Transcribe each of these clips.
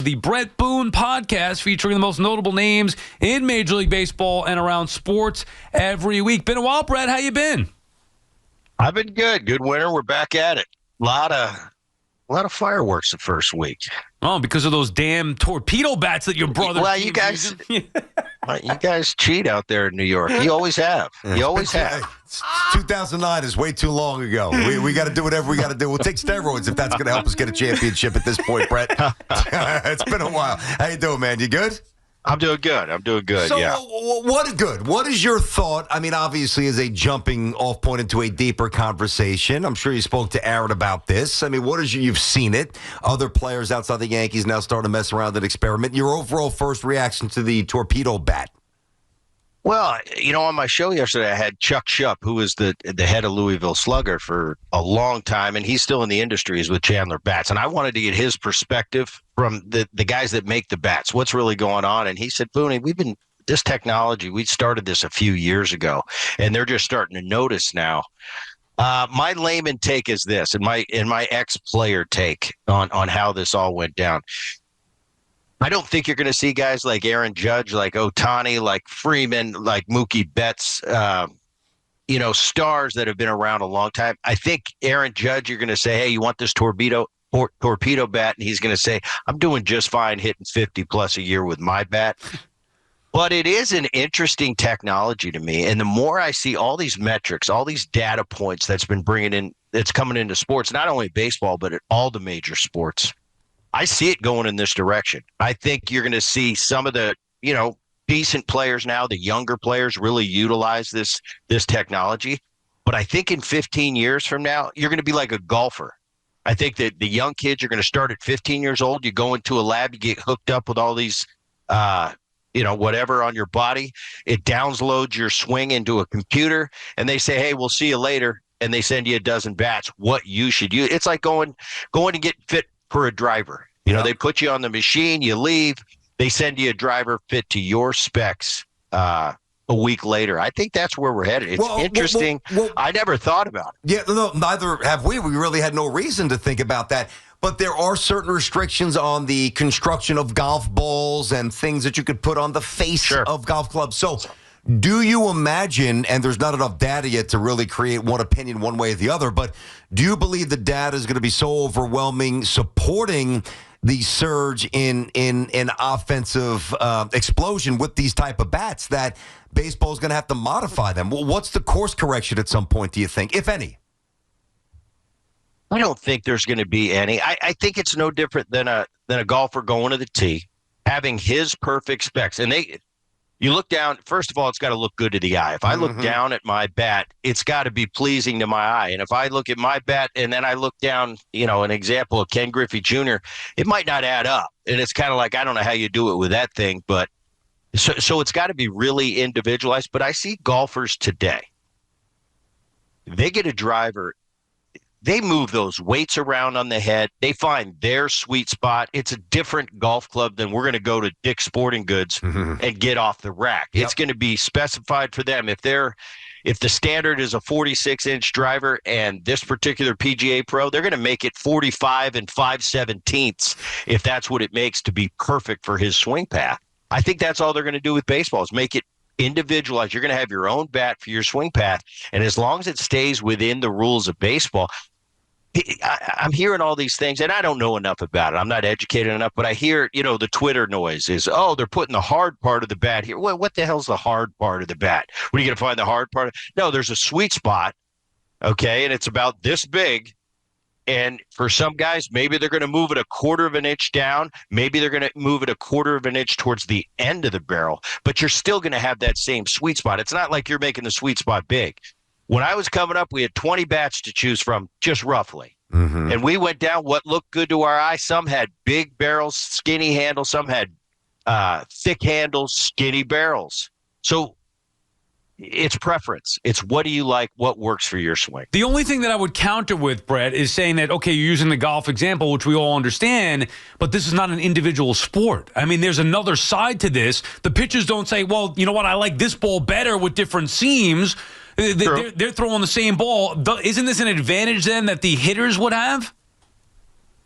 The Brett Boone podcast featuring the most notable names in Major League Baseball and around sports every week. Been a while, Brett. How you been? I've been good. Good winter. We're back at it. A lot of fireworks the first week. Oh, because of those damn torpedo bats that your brother. Well, you guys cheat out there in New York. You always have. You always have. 2009 is way too long ago. We got to do whatever we got to do. We'll take steroids if that's going to help us get a championship at this point, Brett. It's been a while. How you doing, man? You good? I'm doing good. So, yeah. What is your thought? I mean, obviously, as a jumping off point into a deeper conversation, I'm sure you spoke to Aaron about this. I mean, you've seen it. Other players outside the Yankees now starting to mess around and experiment. Your overall first reaction to the torpedo bat? Well, on my show yesterday, I had Chuck Shupp, who was the head of Louisville Slugger for a long time, and he's still in the industries with Chandler Bats. And I wanted to get his perspective from the guys that make the bats. What's really going on? And he said, Boone, this technology, we started this a few years ago, and they're just starting to notice now. My layman take is this, and my ex-player take on how this all went down. I don't think you're going to see guys like Aaron Judge, like Ohtani, like Freeman, like Mookie Betts, stars that have been around a long time. I think Aaron Judge, you're going to say, hey, you want this torpedo bat? And he's going to say, I'm doing just fine hitting 50-plus a year with my bat. But it is an interesting technology to me. And the more I see all these metrics, all these data points that's coming into sports, not only baseball, but at all the major sports, I see it going in this direction. I think you're going to see some of the, decent players now, the younger players, really utilize this technology. But I think in 15 years from now, you're going to be like a golfer. I think that the young kids are going to start at 15 years old. You go into a lab, you get hooked up with all these, whatever on your body. It downloads your swing into a computer, and they say, hey, we'll see you later. And they send you a dozen bats, what you should use. It's like going to get fit for a driver. They put you on the machine, you leave, they send you a driver fit to your specs a week later. I think that's where we're headed. It's interesting. I never thought about it. Yeah, no, neither have we. We really had no reason to think about that. But there are certain restrictions on the construction of golf balls and things that you could put on the face of golf clubs. So do you imagine, and there's not enough data yet to really create one opinion one way or the other, but do you believe the data is going to be so overwhelming supporting the surge in offensive explosion with these type of bats that baseball is going to have to modify them? Well, what's the course correction at some point, do you think, if any? I don't think there's going to be any. I think it's no different than a golfer going to the tee, having his perfect specs. And you look down, first of all, it's got to look good to the eye. If I look down at my bat, it's got to be pleasing to my eye. And if I look at my bat and then I look down, an example of Ken Griffey Jr., it might not add up. And it's kind of like, I don't know how you do it with that thing, but so it's got to be really individualized. But I see golfers today, they get a driver. They move those weights around on the head. They find their sweet spot. It's a different golf club than we're going to go to Dick's Sporting Goods and get off the rack. Yep. It's going to be specified for them. If the standard is a 46-inch driver and this particular PGA Pro, they're going to make it 45 and 5/17 if that's what it makes to be perfect for his swing path. I think that's all they're going to do with baseball is make it individualized. You're going to have your own bat for your swing path, and as long as it stays within the rules of baseball, I'm hearing all these things, and I don't know enough about it. I'm not educated enough, but I hear, the Twitter noise is, they're putting the hard part of the bat here. Well, what the hell's the hard part of the bat? What are you going to find the hard part? No, there's a sweet spot, okay, and it's about this big. And for some guys, maybe they're going to move it a quarter of an inch down. Maybe they're going to move it a quarter of an inch towards the end of the barrel. But you're still going to have that same sweet spot. It's not like you're making the sweet spot big. When I was coming up, we had 20 bats to choose from, just roughly. And we went down what looked good to our eye. Some had big barrels, skinny handles. Some had thick handles, skinny barrels. So it's preference. It's what do you like, what works for your swing. The only thing that I would counter with, Brett, is saying that, okay, you're using the golf example, which we all understand, but this is not an individual sport. I mean, there's another side to this. The pitchers don't say, well, you know what, I like this ball better with different seams. They're throwing the same ball. Isn't this an advantage then that the hitters would have?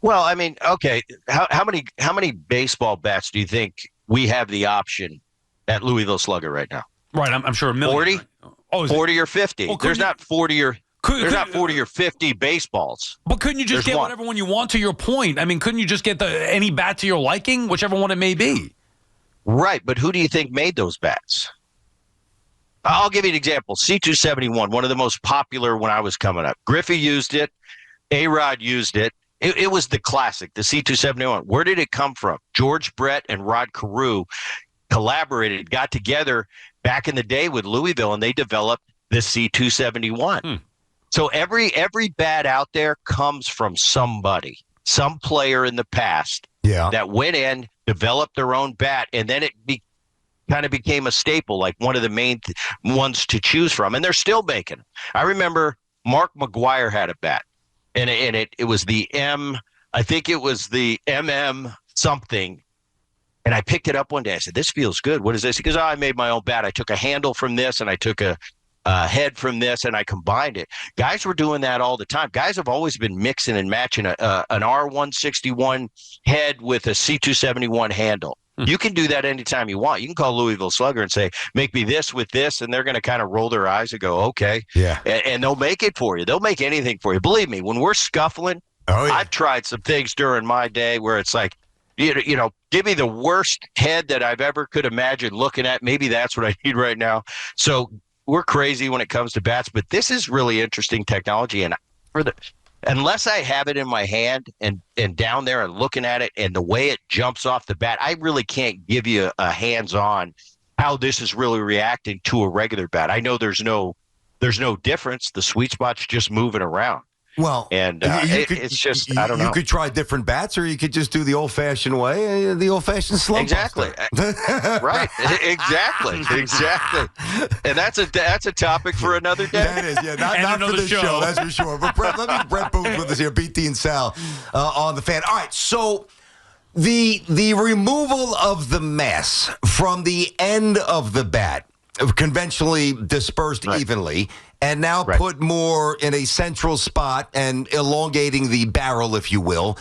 Well, I mean, okay. How many baseball bats do you think we have the option at Louisville Slugger right now? Right, I'm sure a million. 40? Right? Oh, 40 or 50. Well, There's not 40 or there's not 40 or 50 baseballs. But couldn't you just get whatever one you want, to your point? I mean, couldn't you just get any bat to your liking, whichever one it may be? Right, but who do you think made those bats? I'll give you an example. C271, one of the most popular when I was coming up. Griffey used it. A-Rod used it. It was the classic, the C271. Where did it come from? George Brett and Rod Carew collaborated, got together back in the day with Louisville, and they developed the C271. So every bat out there comes from somebody, some player in the past that went in, developed their own bat, and then it kind of became a staple, like one of the main ones to choose from. And they're still making them. I remember Mark McGuire had a bat, and it was the I think it was the MM something. And I picked it up one day. I said, "This feels good. What is this?" He goes, "Oh, I made my own bat. I took a handle from this, and I took a head from this, and I combined it." Guys were doing that all the time. Guys have always been mixing and matching an R161 head with a C271 handle. You can do that anytime you want. You can call Louisville Slugger and say, "Make me this with this," and they're going to kind of roll their eyes and go, "Okay." Yeah. And they'll make it for you. They'll make anything for you. Believe me, when we're scuffling, I've tried some things during my day where it's like, you know, give me the worst head that I've ever could imagine looking at. Maybe that's what I need right now. So we're crazy when it comes to bats, but this is really interesting technology. And unless I have it in my hand and down there and looking at it and the way it jumps off the bat, I really can't give you a hands-on how this is really reacting to a regular bat. I know there's no difference. The sweet spot's just moving around. Well, and it's just, I don't know. You could try different bats, or you could just do the old-fashioned way, the old-fashioned slump. Exactly. Right. Exactly. And that's a topic for another day. That is, yeah. Not for this show, that's for sure. But Brett Boone's with us here, BT and Sal on the Fan. All right, so the removal of the mass from the end of the bat, conventionally dispersed evenly, and now put more in a central spot and elongating the barrel, if you will.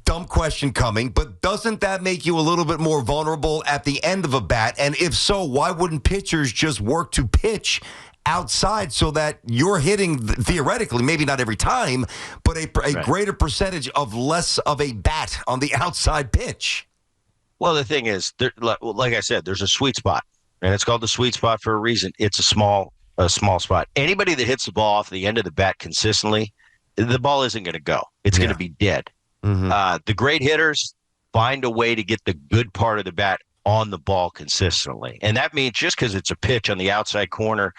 Dumb question coming, but doesn't that make you a little bit more vulnerable at the end of a bat? And if so, why wouldn't pitchers just work to pitch outside so that you're hitting, theoretically, maybe not every time, but a greater percentage of less of a bat on the outside pitch? Well, the thing is, like I said, there's a sweet spot. And it's called the sweet spot for a reason. It's a small spot. Anybody that hits the ball off the end of the bat consistently, the ball isn't going to go. It's going to be dead. The great hitters find a way to get the good part of the bat on the ball consistently. And that means just because it's a pitch on the outside corner,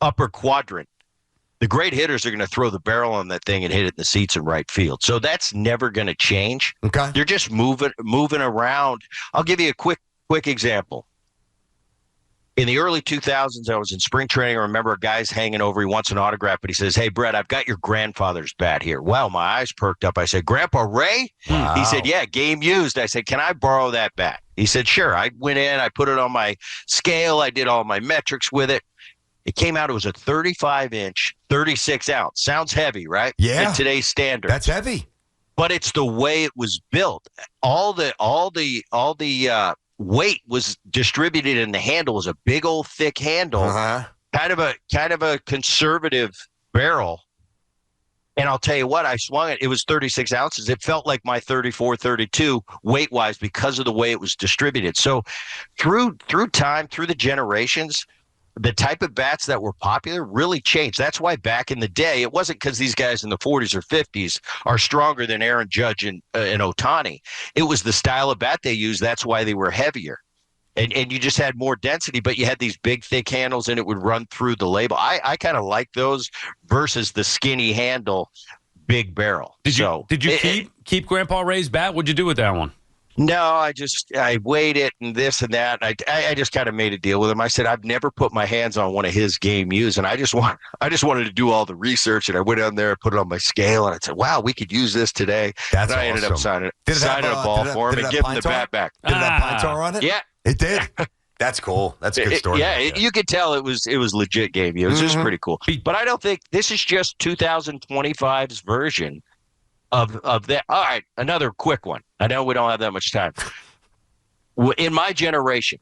upper quadrant, the great hitters are going to throw the barrel on that thing and hit it in the seats in right field. So that's never going to change. Okay. They're just moving around. I'll give you a quick example. In the early 2000s, I was in spring training. I remember a guy's hanging over. He wants an autograph, but he says, "Hey, Brett, I've got your grandfather's bat here." Well, my eyes perked up. I said, "Grandpa Ray?" Wow. He said, "Yeah, game used." I said, "Can I borrow that bat?" He said, "Sure." I went in. I put it on my scale. I did all my metrics with it. It came out. It was a 35-inch, 36-ounce. Sounds heavy, right? Yeah. In today's standards. That's heavy. But it's the way it was built. All the weight was distributed in the handle. Was a big old thick handle, kind of a conservative barrel. And I'll tell you what, I swung it. It was 36 ounces. It felt like my 34, 32 weight wise because of the way it was distributed. So through time, through the generations, the type of bats that were popular really changed. That's why back in the day, it wasn't because these guys in the 40s or 50s are stronger than Aaron Judge and Ohtani. It was the style of bat they used. That's why they were heavier. And you just had more density, but you had these big, thick handles, and it would run through the label. I kind of like those versus the skinny handle, big barrel. Did you keep Grandpa Ray's bat? What'd you do with that one? No, I weighed it and this and that. I just kind of made a deal with him. I said I've never put my hands on one of his game used, and I just wanted to do all the research. And I went on there, put it on my scale, and I said, "Wow, we could use this today." That's and I ended up signing a ball for him and giving him the bat back. Did it have pine tar on it? Yeah, it did. That's cool. That's a good story. You could tell it was legit game used. It was pretty cool. But I don't think this is just 2025's version of that. All right, another quick one. I know we don't have that much time. In my generation,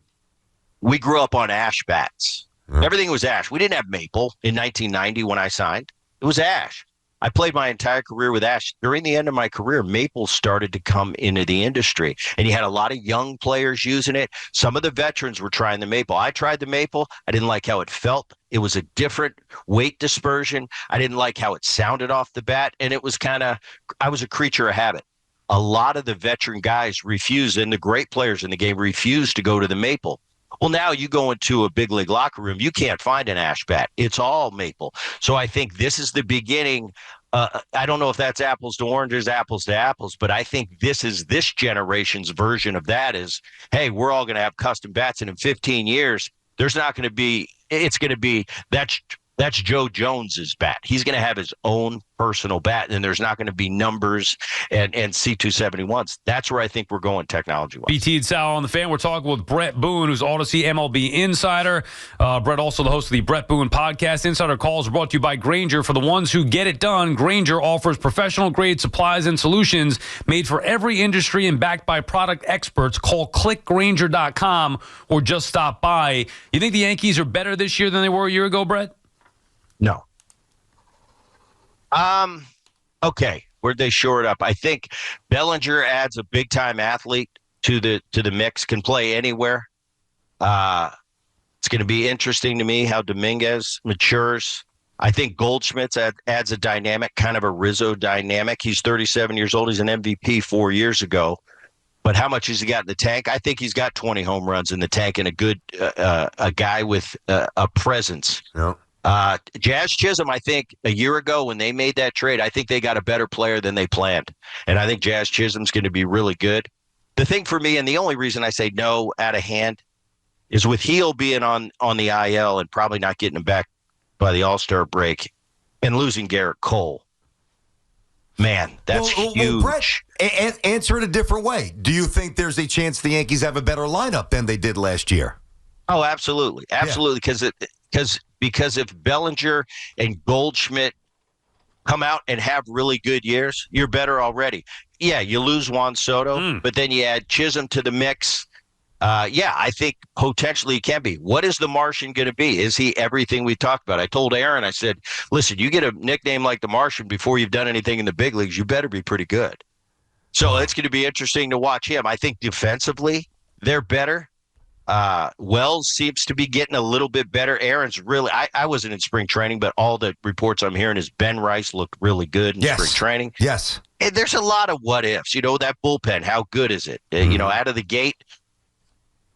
we grew up on ash bats. Everything was ash. We didn't have maple in 1990 when I signed. It was ash. I played my entire career with ash. During the end of my career, maple started to come into the industry, and you had a lot of young players using it. Some of the veterans were trying the maple. I tried the maple. I didn't like how it felt. It was a different weight dispersion. I didn't like how it sounded off the bat, and it was I was a creature of habit. A lot of the veteran guys refused, and the great players in the game refused to go to the maple. Well, now you go into a big league locker room, you can't find an ash bat. It's all maple. So I think this is the beginning. I don't know if that's apples to oranges, apples to apples, but I think this is this generation's version of that is, hey, we're all going to have custom bats. And in 15 years, there's not going to be, it's going to be, that's Joe Jones's bat. He's going to have his own personal bat, and there's not going to be numbers and C271s. That's where I think we're going technology-wise. BT and Sal on the Fan. We're talking with Brett Boone, who's Odyssey MLB Insider. Brett, also the host of the Brett Boone Podcast. Insider Calls are brought to you by Grainger. For the ones who get it done, Grainger offers professional-grade supplies and solutions made for every industry and backed by product experts. Call clickgrainger.com or just stop by. You think the Yankees are better this year than they were a year ago, Brett? No. Okay. Where'd they shore it up? I think Bellinger adds a big time athlete to the mix, can play anywhere. It's going to be interesting to me how Dominguez matures. I think Goldschmidt adds a dynamic, kind of a Rizzo dynamic. He's 37 years old. He's an MVP 4 years ago. But how much has he got in the tank? I think he's got 20 home runs in the tank and a good a guy with a presence. No. Jazz Chisholm, I think a year ago when they made that trade, I think they got a better player than they planned. And I think Jazz Chisholm's going to be really good. The thing for me, and the only reason I say no out of hand, is with Heel being on the IL and probably not getting him back by the All-Star break and losing Garrett Cole. Man, that's huge. Well, Brett, answer it a different way. Do you think there's a chance the Yankees have a better lineup than they did last year? Oh, absolutely. Absolutely. Because if Bellinger and Goldschmidt come out and have really good years, you're better already. Yeah, you lose Juan Soto, but then you add Chisholm to the mix. I think potentially he can be. What is the Martian going to be? Is he everything we talked about? I told Aaron, I said, listen, you get a nickname like the Martian before you've done anything in the big leagues, you better be pretty good. So it's going to be interesting to watch him. I think defensively, they're better. Wells seems to be getting a little bit better. Aaron's really, I wasn't in spring training, but all the reports I'm hearing is Ben Rice looked really good in spring training. Yes. And there's a lot of what ifs. That bullpen, how good is it? Out of the gate,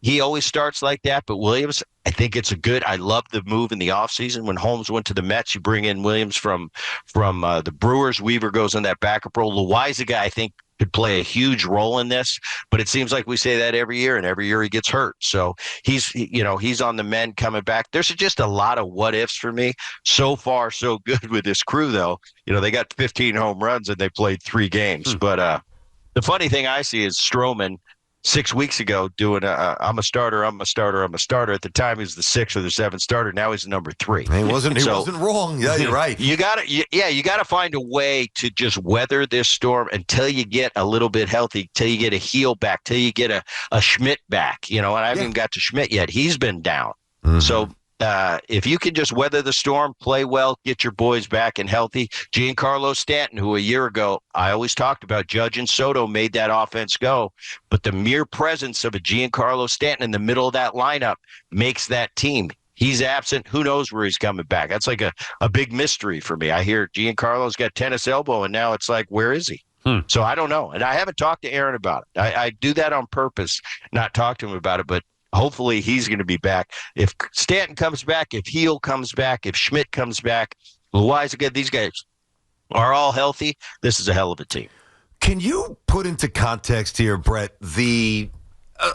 he always starts like that. But Williams, I think it's I love the move in the offseason. When Holmes went to the Mets, you bring in Williams from the Brewers. Weaver goes in that backup role. Loaizaga, I think, could play a huge role in this, but it seems like we say that every year, and every year he gets hurt. So he's on the mend coming back. There's just a lot of what ifs for me. So far, so good with this crew, though. They got 15 home runs and they played 3 games. But the funny thing I see is Stroman 6 weeks ago doing I'm a starter. At the time, he was the 6th or the 7th starter. Now he's the number 3. He wasn't wrong. Yeah, you're right. You got to find a way to just weather this storm until you get a little bit healthy, till you get a heel back, till you get a Schmidt back. And I haven't even got to Schmidt yet. He's been down. Mm-hmm. So if you can just weather the storm, play well, get your boys back and healthy. Giancarlo Stanton, who a year ago I always talked about, Judge and Soto made that offense go, but the mere presence of a Giancarlo Stanton in the middle of that lineup makes that team. He's absent. Who knows where he's coming back? That's like a big mystery for me. I hear Giancarlo's got tennis elbow, and now it's like, where is he? So I don't know. And I haven't talked to Aaron about it. I do that on purpose, not talk to him about it, but hopefully he's going to be back. If Stanton comes back, if Heel comes back, if Schmidt comes back, Loaizaga, these guys are all healthy. This is a hell of a team. Can you put into context here, Brett,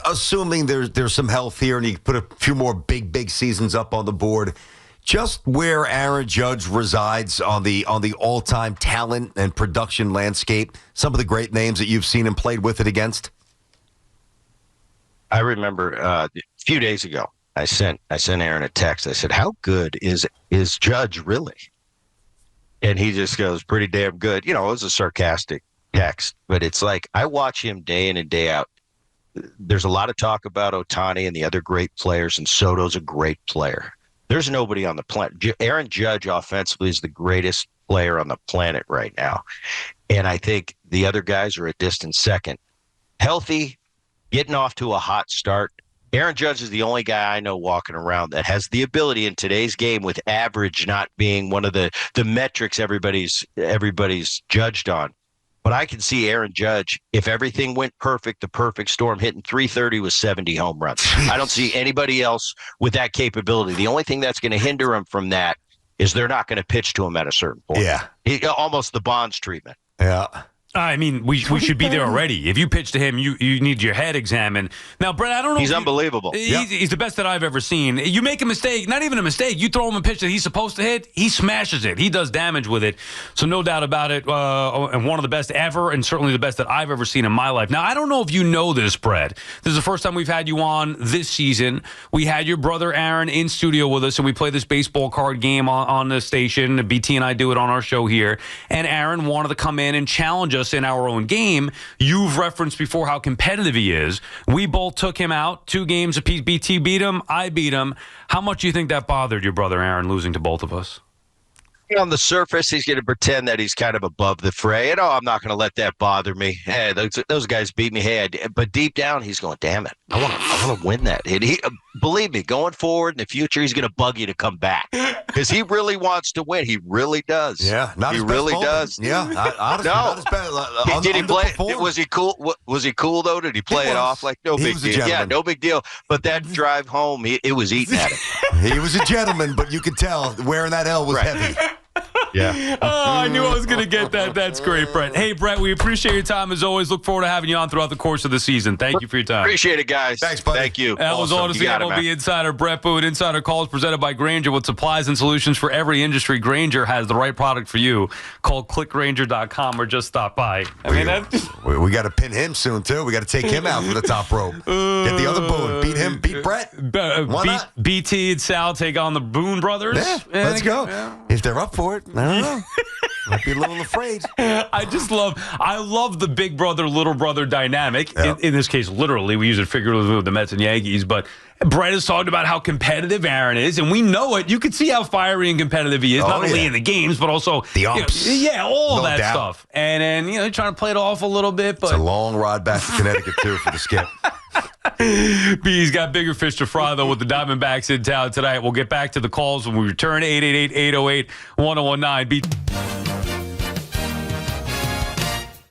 assuming there's some health here and you put a few more big seasons up on the board, just where Aaron Judge resides on the all-time talent and production landscape, some of the great names that you've seen and played with it against? I remember a few days ago, I sent Aaron a text. I said, "How good is Judge really?" And he just goes, "Pretty damn good." It was a sarcastic text, but it's like I watch him day in and day out. There's a lot of talk about Ohtani and the other great players, and Soto's a great player. There's nobody on the planet. Aaron Judge offensively is the greatest player on the planet right now. And I think the other guys are a distant second. Healthy, getting off to a hot start. Aaron Judge is the only guy I know walking around that has the ability in today's game, with average not being one of the metrics everybody's judged on. But I can see Aaron Judge, if everything went perfect, the perfect storm, hitting 330 with 70 home runs. I don't see anybody else with that capability. The only thing that's going to hinder him from that is they're not going to pitch to him at a certain point. Yeah. Almost the Bonds treatment. Yeah. I mean, we should be there already. If you pitch to him, you need your head examined. Now, Brett, I don't know. He's unbelievable. He's the best that I've ever seen. You make a mistake, not even a mistake. You throw him a pitch that he's supposed to hit, he smashes it. He does damage with it. So no doubt about it. And one of the best ever, and certainly the best that I've ever seen in my life. Now, I don't know if you know this, Brett. This is the first time we've had you on this season. We had your brother Aaron in studio with us, and we play this baseball card game on the station. BT and I do it on our show here. And Aaron wanted to come in and challenge us in our own game. You've referenced before how competitive he is. We both took him out 2 games apiece. BT beat him. I beat him. How much do you think that bothered your brother Aaron losing to both of us? On the surface, he's going to pretend that he's kind of above the fray. And, I'm not going to let that bother me. Hey, those guys beat me. Hey, but deep down, he's going, damn it, I want to win that. And believe me, going forward in the future, he's going to bug you to come back because he really wants to win. He really does. Yeah, not he his best really moment. does. Yeah, honestly, no. not his best. Did he play? Was he cool? Was he cool though? Did he play it off like no big deal? Yeah, no big deal. But that drive home, it was eating at him. He was a gentleman, but you could tell wearing that L was heavy. Yeah. Oh, I knew I was going to get that. That's great, Brett. Hey, Brett, we appreciate your time as always. Look forward to having you on throughout the course of the season. Thank you for your time. Appreciate it, guys. Thanks, buddy. Thank you. That was honestly MLB Insider Brett Boone. Insider Calls presented by Grainger with supplies and solutions for every industry. Grainger has the right product for you. Call clickgrainger.com or just stop by. I mean, we got to pin him soon, too. We got to take him out from the top rope. Get the other Boone. Beat Brett. Why not? BT and Sal take on the Boone brothers. Yeah, let's go. Yeah. If they're up for it, I don't know. Might be a little afraid. I love the big brother, little brother dynamic. Yeah. In this case, literally, we use it figuratively with the Mets and Yankees, but Brett has talked about how competitive Aaron is, and we know it. You can see how fiery and competitive he is, not only in the games, but also the umps. All that stuff. And then, trying to play it off a little bit. But it's a long ride back to Connecticut, too, for the skip. B's got bigger fish to fry, though, with the Diamondbacks in town tonight. We'll get back to the calls when we return. 888-808-1019.